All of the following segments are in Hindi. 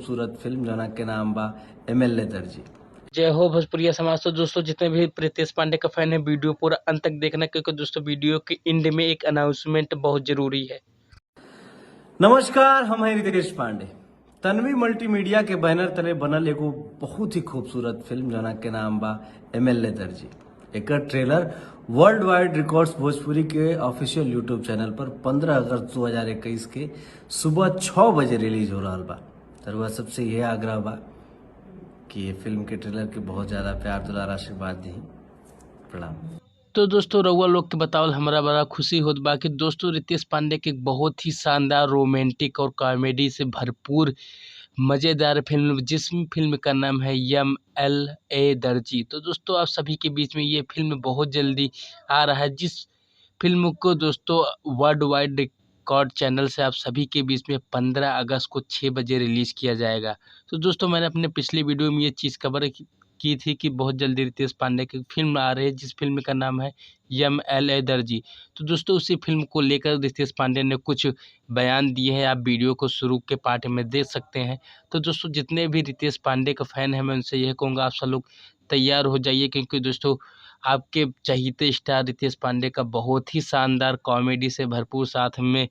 खूबसूरत फिल्म जना के नाम बा एमएलए दर्जी। जय हो भोजपुरिया समाज। तो दोस्तों जितने भी प्रीतेश पांडे का फैन है वीडियो पूरा अंत तक देखना, क्योंकि दोस्तों वीडियो के एंड में एक अनाउंसमेंट बहुत जरूरी है। नमस्कार, हम हैं रितेश पांडे। तन्वी मल्टीमीडिया के बैनर तले बनल एगो बहुत ही खूबसूरत फिल्म जना के नाम बा एमएलए दर्जी। एकर trailer world wide records Bhojpuri के ऑफिशियल यूट्यूब चैनल पर 15 अगस्त 2021 के सुबह 6 बजे रिलीज हो रहा बा। तरुआ सबसे यह आग्रह बा कि ये फिल्म के ट्रेलर के बहुत ज्यादा प्यार दुलार आशीर्वाद दी। प्रणाम। तो दोस्तों रउआ लोग के बतावल हमारा बड़ा खुशी होत बा कि दोस्तों रितेश पांडे के एक बहुत ही शानदार रोमांटिक और कॉमेडी से भरपूर मज़ेदार फिल्म, जिस फिल्म का नाम है यम एल ए दर्जी। तो दोस्तों आप सभी के बीच में ये फिल्म बहुत जल्दी आ रहा है, जिस फिल्म को दोस्तों वर्ल्ड वाइड रिकॉर्ड चैनल से आप सभी के बीच में 15 अगस्त को 6 बजे रिलीज़ किया जाएगा। तो दोस्तों मैंने अपने पिछले वीडियो में ये चीज़ कवर की थी कि बहुत जल्दी रितेश पांडे की फिल्म आ रही है, जिस फिल्म का नाम है यम एल ए दर्जी। तो दोस्तों उसी फिल्म को लेकर रितेश पांडे ने कुछ बयान दिए हैं, आप वीडियो को शुरू के पार्ट में देख सकते हैं। तो दोस्तों जितने भी रितेश पांडे का फ़ैन है मैं उनसे यह कहूँगा, आप सब लोग तैयार हो जाइए, क्योंकि दोस्तों आपके चहीते स्टार रितेश पांडे का बहुत ही शानदार कॉमेडी से भरपूर, साथ में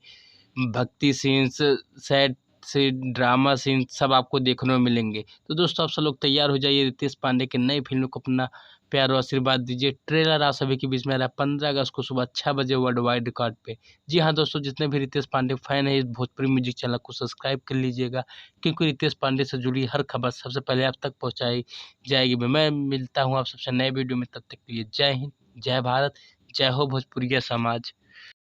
भक्ति सीन्स, सैड से ड्रामा सीन सब आपको देखने को मिलेंगे। तो दोस्तों आप सब लोग तैयार हो जाइए, रितेश पांडे की नई फिल्म को अपना प्यार और आशीर्वाद दीजिए। ट्रेलर आप सभी के बीच में आ रहा है 15 अगस्त को सुबह 6 बजे वर्ल्ड वाइड रिकॉर्ड पे। जी हाँ दोस्तों, जितने भी रितेश पांडे फैन है इस भोजपुरी म्यूजिक चैनल को सब्सक्राइब कर लीजिएगा, क्योंकि रितेश पांडे से जुड़ी हर खबर सबसे पहले आप तक पहुँचाई जाएगी। मैं मिलता हूँ आप सबसे नए वीडियो में, तब तक के लिए जय हिंद, जय भारत, जय हो भोजपुरिया समाज।